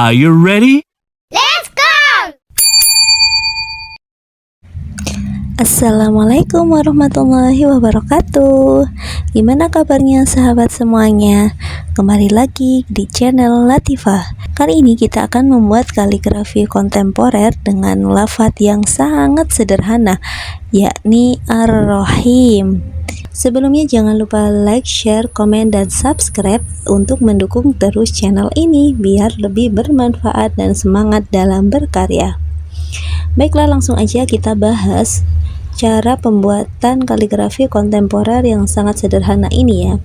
Are you ready? Let's go! Assalamualaikum warahmatullahi wabarakatuh. Gimana kabarnya sahabat semuanya? Kembali lagi di channel Latifah. Kali ini kita akan membuat kaligrafi kontemporer dengan lafadz yang sangat sederhana, yakni Ar-Rahim. Sebelumnya jangan lupa like, share, komen, dan subscribe untuk mendukung terus channel ini biar lebih bermanfaat dan semangat dalam berkarya. Baiklah, langsung aja kita bahas cara pembuatan kaligrafi kontemporer yang sangat sederhana ini ya.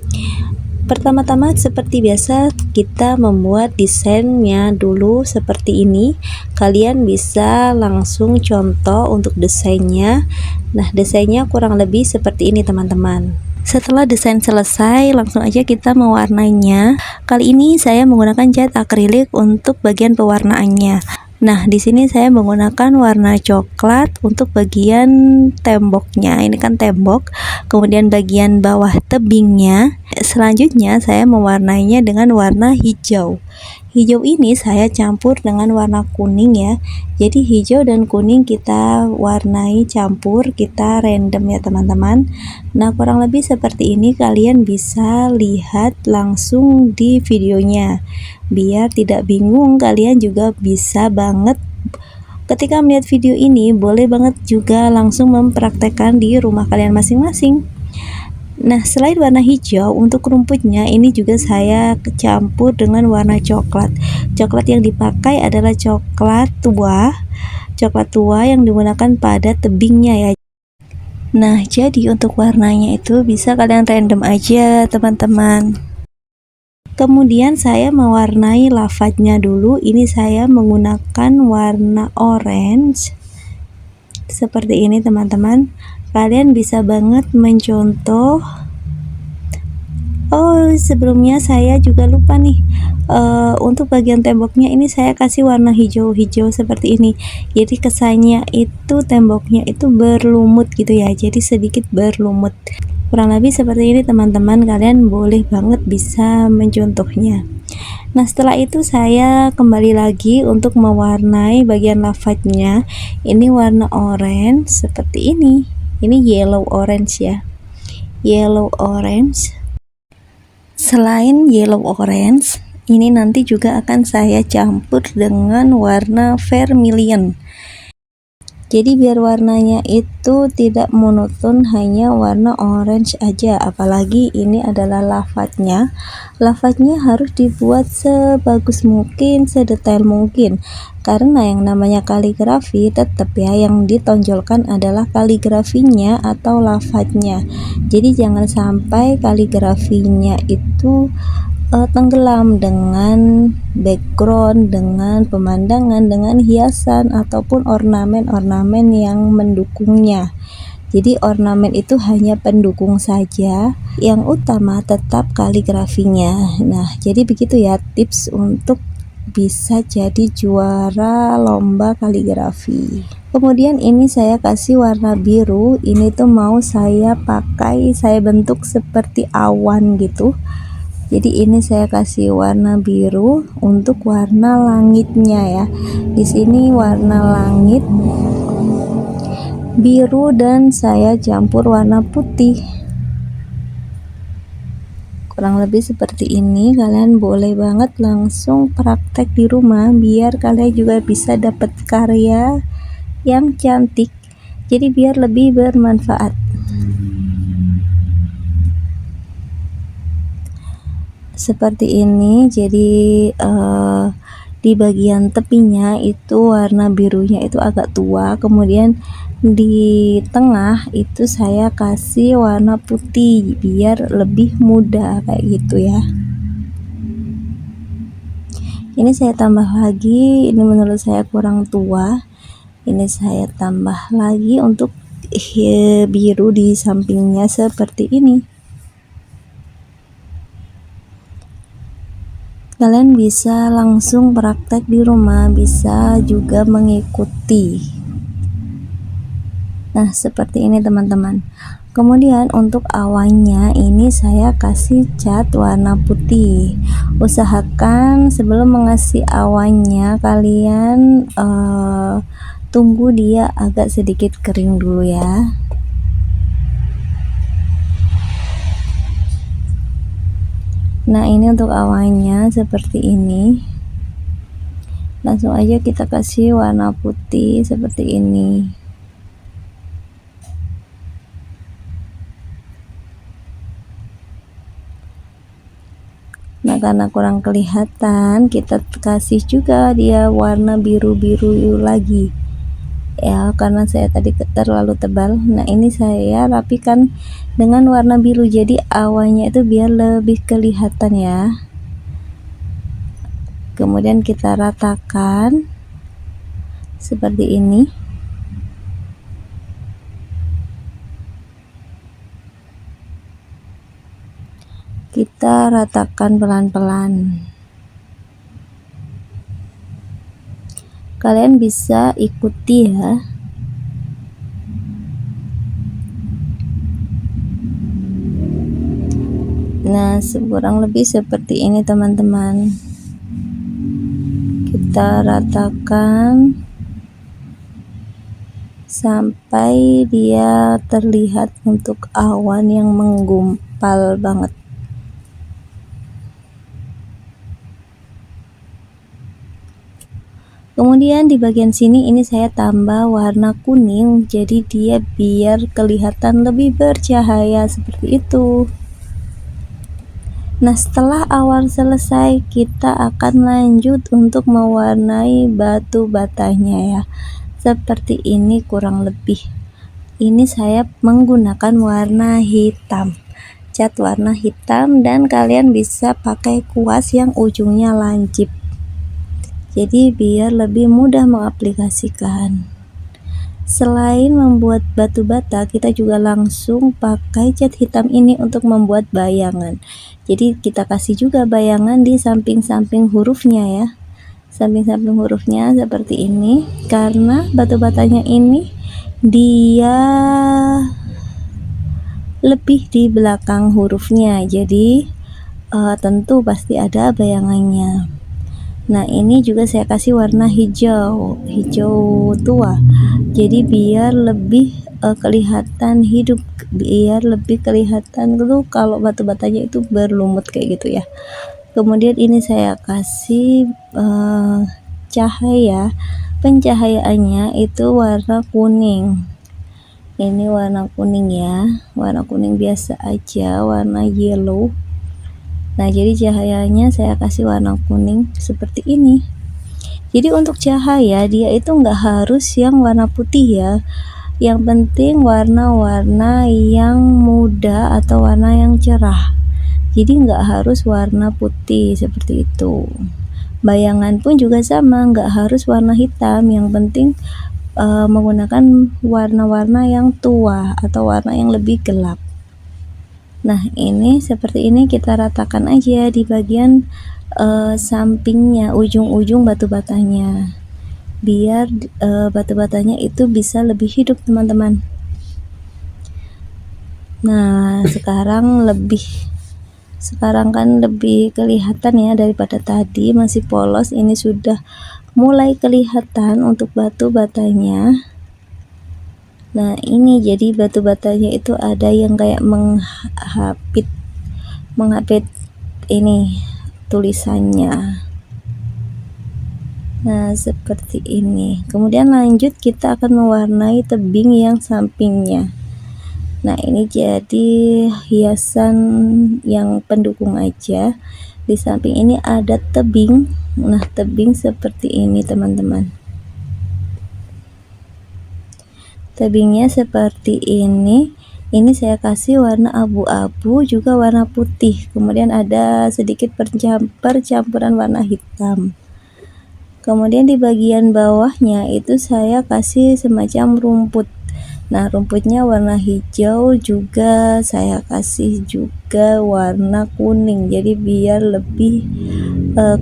Pertama-tama seperti biasa kita membuat desainnya dulu seperti ini. Kalian bisa langsung contoh untuk desainnya. Nah, desainnya kurang lebih seperti ini teman-teman. Setelah desain selesai, langsung aja kita mewarnainya. Kali ini saya menggunakan cat akrilik untuk bagian pewarnaannya. Nah, di sini saya menggunakan warna coklat untuk bagian temboknya. Ini kan tembok, kemudian bagian bawah tebingnya. Selanjutnya saya mewarnainya dengan warna hijau. Hijau ini saya campur dengan warna kuning ya. Jadi hijau dan kuning kita warnai campur, kita random ya teman-teman. Nah, kurang lebih seperti ini, kalian bisa lihat langsung di videonya. Biar tidak bingung, kalian juga bisa banget ketika melihat video ini, boleh banget juga langsung mempraktekkan di rumah kalian masing-masing. Nah, selain warna hijau, untuk rumputnya ini juga saya campur dengan warna coklat. Coklat yang dipakai adalah coklat tua yang digunakan pada tebingnya ya. Nah, jadi untuk warnanya itu bisa kalian random aja teman-teman. Kemudian saya mewarnai lafadznya dulu. Ini saya menggunakan warna orange seperti ini teman-teman. Kalian bisa banget mencontoh. Oh, sebelumnya saya juga lupa nih, untuk bagian temboknya ini saya kasih warna hijau-hijau seperti ini. Jadi kesannya itu temboknya itu berlumut gitu ya, jadi sedikit berlumut. Kurang lebih seperti ini teman-teman, kalian boleh banget bisa mencontohnya. Nah, setelah itu saya kembali lagi untuk mewarnai bagian lafadznya. Ini warna orange seperti ini. Ini yellow orange ya, yellow orange. Selain yellow orange, ini nanti juga akan saya campur dengan warna vermilion. Jadi biar warnanya itu tidak monoton hanya warna orange aja, apalagi ini adalah lafadznya. Lafadznya harus dibuat sebagus mungkin, sedetail mungkin. Karena yang namanya kaligrafi tetap ya, yang ditonjolkan adalah kaligrafinya atau lafadznya. Jadi jangan sampai kaligrafinya itu tenggelam dengan background, dengan pemandangan, dengan hiasan ataupun ornamen-ornamen yang mendukungnya. Jadi ornamen itu hanya pendukung saja, yang utama tetap kaligrafinya. Nah, jadi begitu ya tips untuk bisa jadi juara lomba kaligrafi. Kemudian ini saya kasih warna biru. Ini tuh mau saya pakai, saya bentuk seperti awan gitu. Jadi ini saya kasih warna biru untuk warna langitnya ya. Di sini warna langit biru dan saya campur warna putih. Kurang lebih seperti ini. Kalian boleh banget langsung praktek di rumah biar kalian juga bisa dapat karya yang cantik. Jadi biar lebih bermanfaat. Seperti ini. Jadi di bagian tepinya itu warna birunya itu agak tua, kemudian di tengah itu saya kasih warna putih biar lebih mudah kayak gitu ya. Ini saya tambah lagi, ini menurut saya kurang tua, ini saya tambah lagi untuk biru di sampingnya seperti ini. Kalian bisa langsung praktek di rumah, bisa juga mengikuti. Nah, seperti ini teman-teman. Kemudian untuk awannya ini saya kasih cat warna putih Usahakan sebelum mengasih awannya kalian tunggu dia agak sedikit kering dulu ya. Nah, ini untuk awannya seperti ini. Langsung aja kita kasih warna putih seperti ini. Nah, karena kurang kelihatan, kita kasih juga dia warna biru-biru lagi ya, karena saya tadi terlalu tebal. Nah, ini saya rapikan dengan warna biru, jadi awannya itu biar lebih kelihatan ya. Kemudian kita ratakan seperti ini. Kita ratakan pelan-pelan. Kalian bisa ikuti ya. Nah, kurang lebih seperti ini teman-teman. Kita ratakan sampai dia terlihat untuk awan yang menggumpal banget. Kemudian di bagian sini ini saya tambah warna kuning, jadi dia biar kelihatan lebih bercahaya seperti itu. Nah, setelah awan selesai, kita akan lanjut untuk mewarnai batu batanya ya. Seperti ini kurang lebih. Ini saya menggunakan warna hitam, cat warna hitam, dan kalian bisa pakai kuas yang ujungnya lancip. Jadi biar lebih mudah mengaplikasikan. Selain membuat batu bata, kita juga langsung pakai cat hitam ini untuk membuat bayangan. Jadi kita kasih juga bayangan di samping-samping hurufnya ya. Samping-samping hurufnya seperti ini, karena batu batanya ini dia lebih di belakang hurufnya, jadi tentu pasti ada bayangannya. Nah, ini juga saya kasih warna hijau tua, jadi biar lebih kelihatan hidup, biar lebih kelihatan dulu kalau batu batanya itu berlumut kayak gitu ya. Kemudian ini saya kasih cahaya, pencahayaannya itu warna kuning. Ini warna kuning ya, warna kuning biasa aja, warna yellow. Nah, jadi cahayanya saya kasih warna kuning seperti ini. Jadi untuk cahaya dia itu nggak harus yang warna putih ya, yang penting warna-warna yang muda atau warna yang cerah. Jadi nggak harus warna putih seperti itu. Bayangan pun juga sama, nggak harus warna hitam, yang penting menggunakan warna-warna yang tua atau warna yang lebih gelap. Nah, ini seperti ini kita ratakan aja di bagian sampingnya, ujung-ujung batu batanya, biar batu batanya itu bisa lebih hidup teman-teman. Nah, sekarang kan lebih kelihatan ya daripada tadi masih polos. Ini sudah mulai kelihatan untuk batu batanya. Nah, ini jadi batu batanya itu ada yang kayak menghapit ini tulisannya. Nah, seperti ini. Kemudian lanjut kita akan mewarnai tebing yang sampingnya. Nah, ini jadi hiasan yang pendukung aja. Di samping ini ada tebing. Nah, tebing seperti ini teman-teman. Tebingnya seperti ini. Ini saya kasih warna abu-abu, juga warna putih. Kemudian ada sedikit percampuran warna hitam. Kemudian di bagian bawahnya itu saya kasih semacam rumput. Nah, rumputnya warna hijau, juga saya kasih juga warna kuning. Jadi biar lebih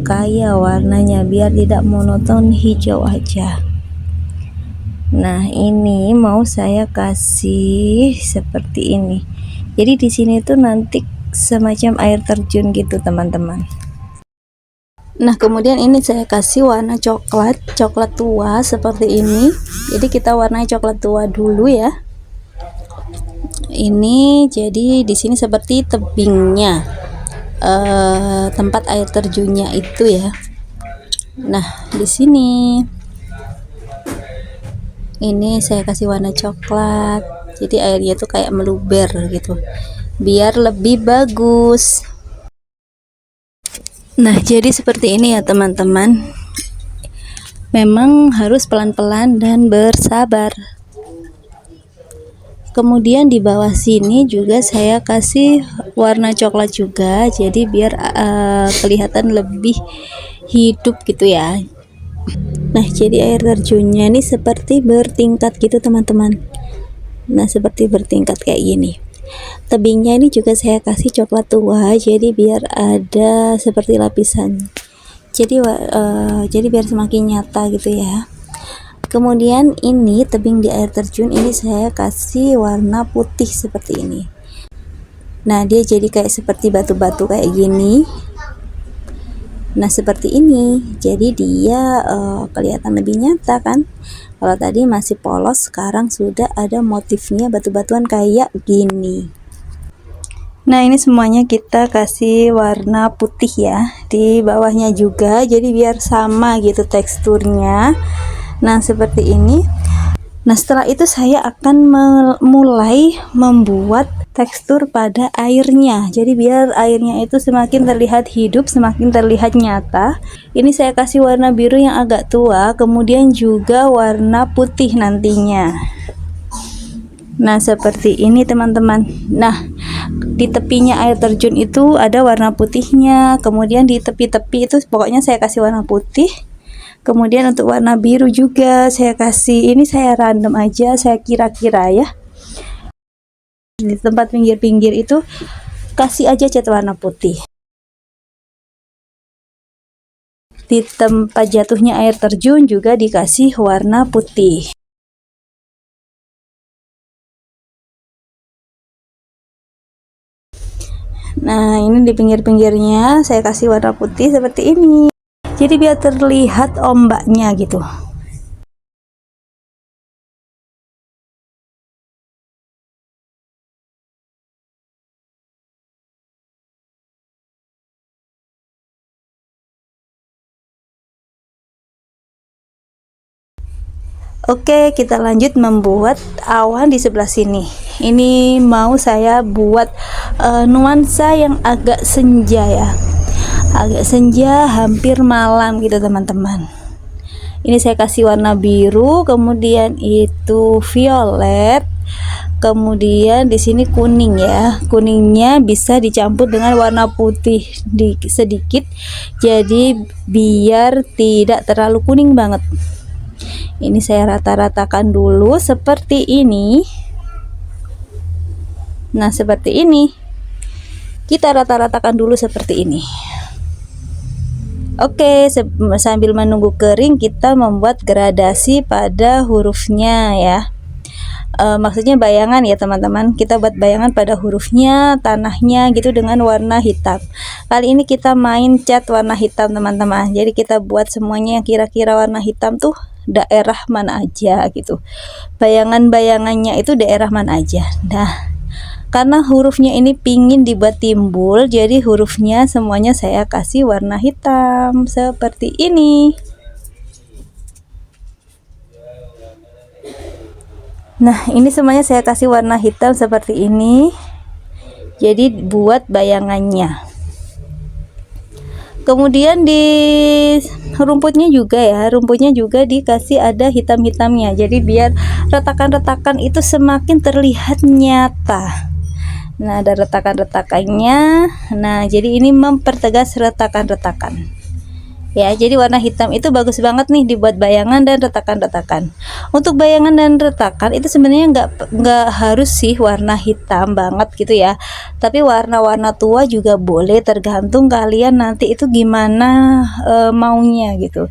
kaya warnanya, biar tidak monoton hijau aja. Nah, ini mau saya kasih seperti ini. Jadi di sini tuh nanti semacam air terjun gitu teman-teman. Nah, kemudian ini saya kasih warna coklat tua seperti ini. Jadi kita warnai coklat tua dulu ya. Ini jadi di sini seperti tebingnya, tempat air terjunnya itu ya. Nah, di sini ini saya kasih warna coklat. Jadi airnya tuh kayak meluber gitu, biar lebih bagus. Nah, jadi seperti ini ya teman-teman. Memang harus pelan-pelan dan bersabar. Kemudian di bawah sini juga saya kasih warna coklat juga, jadi biar kelihatan lebih hidup gitu ya. Nah, jadi air terjunnya ini seperti bertingkat gitu teman-teman. Nah, seperti bertingkat kayak gini. Tebingnya ini juga saya kasih coklat tua, jadi biar ada seperti lapisan. Jadi biar semakin nyata gitu ya. Kemudian ini tebing di air terjun ini saya kasih warna putih seperti ini. Nah, dia jadi kayak seperti batu-batu kayak gini. Nah, seperti ini. Jadi dia kelihatan lebih nyata kan. Kalau tadi masih polos, sekarang sudah ada motifnya batu-batuan kayak gini. Nah, ini semuanya kita kasih warna putih ya di bawahnya juga, jadi biar sama gitu teksturnya. Nah, seperti ini. Nah, setelah itu saya akan mulai membuat tekstur pada airnya. Jadi biar airnya itu semakin terlihat hidup, semakin terlihat nyata. Ini saya kasih warna biru yang agak tua, kemudian juga warna putih nantinya. Nah, seperti ini teman-teman. Nah, di tepinya air terjun itu ada warna putihnya, kemudian di tepi-tepi itu pokoknya saya kasih warna putih. Kemudian untuk warna biru juga saya kasih, ini saya random aja, saya kira-kira ya. Di tempat pinggir-pinggir itu kasih aja cat warna putih. Di tempat jatuhnya air terjun juga dikasih warna putih. Nah, ini di pinggir-pinggirnya saya kasih warna putih seperti ini. Jadi biar terlihat ombaknya gitu. Oke, kita lanjut membuat awan di sebelah sini. Ini mau saya buat nuansa yang agak senja ya. Agak senja, hampir malam gitu teman-teman. Ini saya kasih warna biru, kemudian itu violet, kemudian di sini kuning ya. Kuningnya bisa dicampur dengan warna putih sedikit, jadi biar tidak terlalu kuning banget. Ini saya rata-ratakan dulu seperti ini. Nah, seperti ini. Kita rata-ratakan dulu seperti ini. Oke, sambil menunggu kering kita membuat gradasi pada hurufnya ya. Maksudnya bayangan ya teman-teman. Kita buat bayangan pada hurufnya, tanahnya gitu dengan warna hitam. Kali ini kita main cat warna hitam teman-teman. Jadi kita buat semuanya yang kira-kira warna hitam tuh daerah mana aja gitu, bayangan-bayangannya itu daerah mana aja. Nah, karena hurufnya ini pingin dibuat timbul, jadi hurufnya semuanya saya kasih warna hitam seperti ini. Nah, ini semuanya saya kasih warna hitam seperti ini, jadi buat bayangannya. Kemudian di rumputnya juga ya, rumputnya juga dikasih ada hitam-hitamnya, jadi biar retakan-retakan itu semakin terlihat nyata. Nah, ada retakan-retakannya. Nah, jadi ini mempertegas retakan-retakan ya. Jadi warna hitam itu bagus banget nih dibuat bayangan dan retakan-retakan. Untuk bayangan dan retakan itu sebenarnya nggak harus sih warna hitam banget gitu ya, tapi warna-warna tua juga boleh, tergantung kalian nanti itu gimana maunya gitu.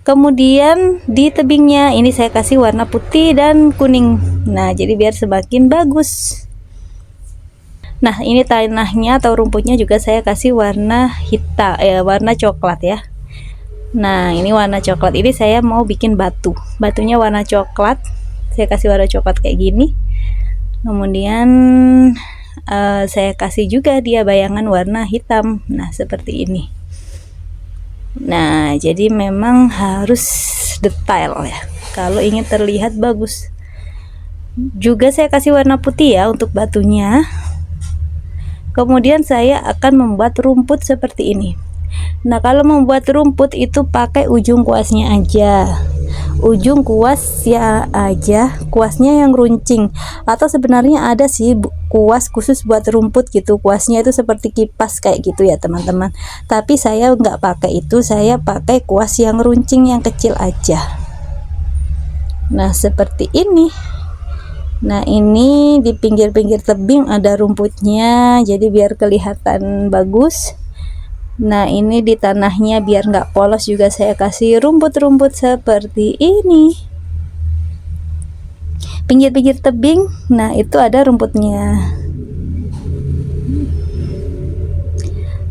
Kemudian di tebingnya ini saya kasih warna putih dan kuning. Nah, jadi biar semakin bagus. Nah, ini tanahnya atau rumputnya juga saya kasih warna hitam, warna coklat ya. Nah, ini warna coklat ini saya mau bikin batunya warna coklat, saya kasih warna coklat kayak gini. Kemudian saya kasih juga dia bayangan warna hitam. Nah, seperti ini. Nah, jadi memang harus detail ya kalau ingin terlihat bagus. Juga saya kasih warna putih ya untuk batunya. Kemudian saya akan membuat rumput seperti ini. Nah, kalau membuat rumput itu pakai ujung kuasnya aja. Ujung kuasnya aja, kuasnya yang runcing. Atau sebenarnya ada sih kuas khusus buat rumput gitu. Kuasnya itu seperti kipas kayak gitu ya teman-teman. Tapi saya nggak pakai itu, saya pakai kuas yang runcing yang kecil aja. Nah, seperti ini. Nah, ini di pinggir-pinggir tebing ada rumputnya, jadi biar kelihatan bagus. Nah, ini di tanahnya biar nggak polos juga saya kasih rumput-rumput seperti ini. Pinggir-pinggir tebing, nah itu ada rumputnya.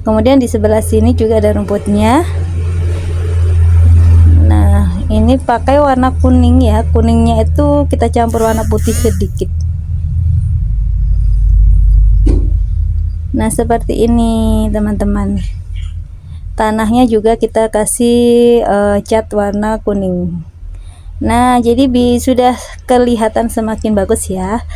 Kemudian di sebelah sini juga ada rumputnya. Nah, ini pakai warna kuning ya. Kuningnya itu kita campur warna putih sedikit. Nah, seperti ini teman-teman. Tanahnya juga kita kasih cat warna kuning. Nah, jadi sudah kelihatan semakin bagus ya.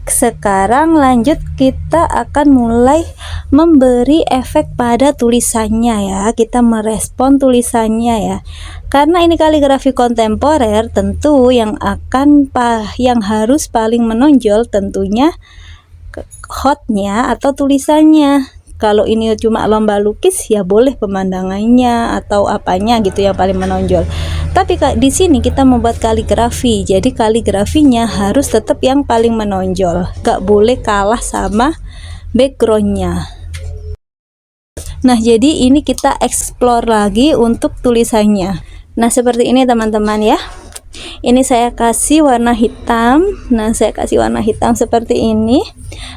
Sekarang lanjut, kita akan mulai memberi efek pada tulisannya ya. Kita merespon tulisannya ya. Karena ini kaligrafi kontemporer, tentu yang harus paling menonjol tentunya hotnya atau tulisannya. Kalau ini cuma lomba lukis ya boleh pemandangannya atau apanya gitu yang paling menonjol. Tapi di sini kita membuat kaligrafi, jadi kaligrafinya harus tetap yang paling menonjol, gak boleh kalah sama backgroundnya. Nah, jadi ini kita explore lagi untuk tulisannya. Nah, seperti ini teman-teman ya. Ini saya kasih warna hitam. Nah, saya kasih warna hitam seperti ini.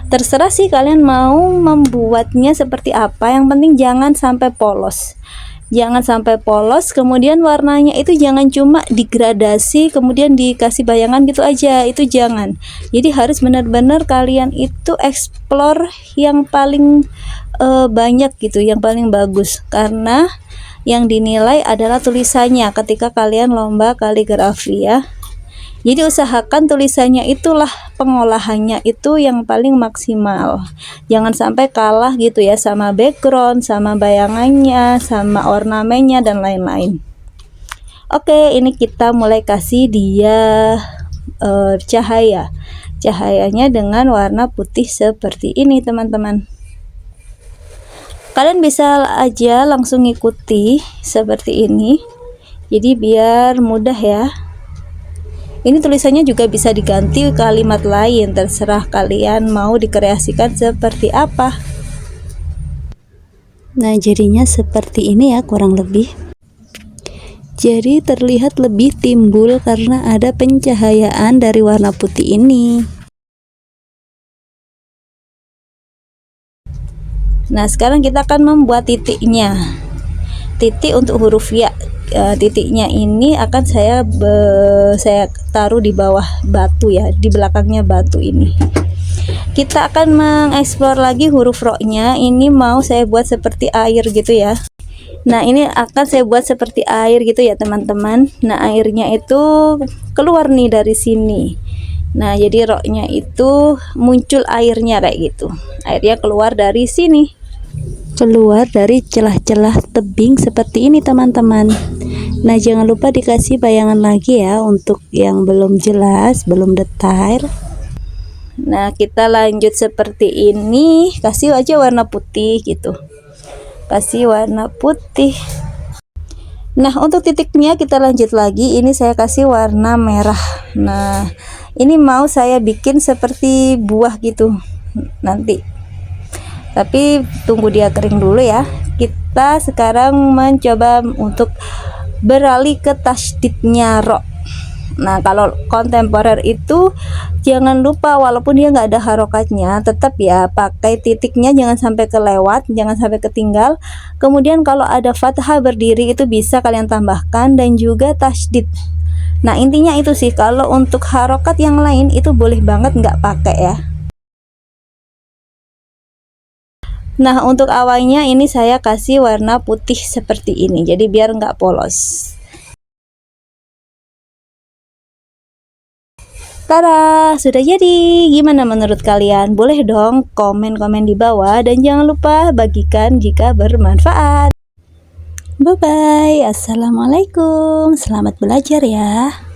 Terserah sih kalian mau membuatnya seperti apa, yang penting jangan sampai polos. Jangan sampai polos, kemudian warnanya itu jangan cuma digradasi kemudian dikasih bayangan gitu aja, itu jangan. Jadi harus benar-benar kalian itu explore yang paling banyak gitu, yang paling bagus, karena yang dinilai adalah tulisannya ketika kalian lomba kaligrafi ya. Jadi usahakan tulisannya itulah pengolahannya itu yang paling maksimal. Jangan sampai kalah gitu ya sama background, sama bayangannya, sama ornamennya dan lain-lain. Oke, ini kita mulai kasih dia cahaya. Cahayanya dengan warna putih seperti ini teman-teman. Kalian bisa aja langsung ikuti seperti ini. Jadi biar mudah ya. Ini tulisannya juga bisa diganti kalimat lain, terserah kalian mau dikreasikan seperti apa. Nah, jadinya seperti ini ya kurang lebih. Jadi terlihat lebih timbul karena ada pencahayaan dari warna putih ini. Nah, sekarang kita akan membuat titiknya. Titik untuk huruf ya. Titiknya ini akan saya taruh di bawah batu ya, di belakangnya batu ini. Kita akan mengeksplor lagi huruf ro-nya. Ini mau saya buat seperti air gitu ya. Nah, ini akan saya buat seperti air gitu ya teman-teman. Nah, airnya itu keluar nih dari sini. Nah, jadi ro-nya itu muncul airnya kayak gitu. Airnya keluar dari sini, keluar dari celah-celah tebing seperti ini teman-teman. Nah, jangan lupa dikasih bayangan lagi ya untuk yang belum jelas, belum detail. Nah, kita lanjut seperti ini, kasih aja warna putih gitu, kasih warna putih. Nah, untuk titiknya kita lanjut lagi, ini saya kasih warna merah. Nah, ini mau saya bikin seperti buah gitu nanti, tapi tunggu dia kering dulu ya. Kita sekarang mencoba untuk beralih ke tasdidnya ro. Nah, kalau kontemporer itu jangan lupa, walaupun dia nggak ada harokatnya, tetap ya pakai titiknya, jangan sampai kelewat, jangan sampai ketinggal. Kemudian kalau ada fathah berdiri itu bisa kalian tambahkan, dan juga tasydid. Nah, intinya itu sih. Kalau untuk harokat yang lain itu boleh banget nggak pakai ya. Nah, untuk awalnya ini saya kasih warna putih seperti ini, jadi biar nggak polos. Tada, sudah jadi. Gimana menurut kalian? Boleh dong komen-komen di bawah, dan jangan lupa bagikan jika bermanfaat. Bye bye. Assalamualaikum. Selamat belajar ya.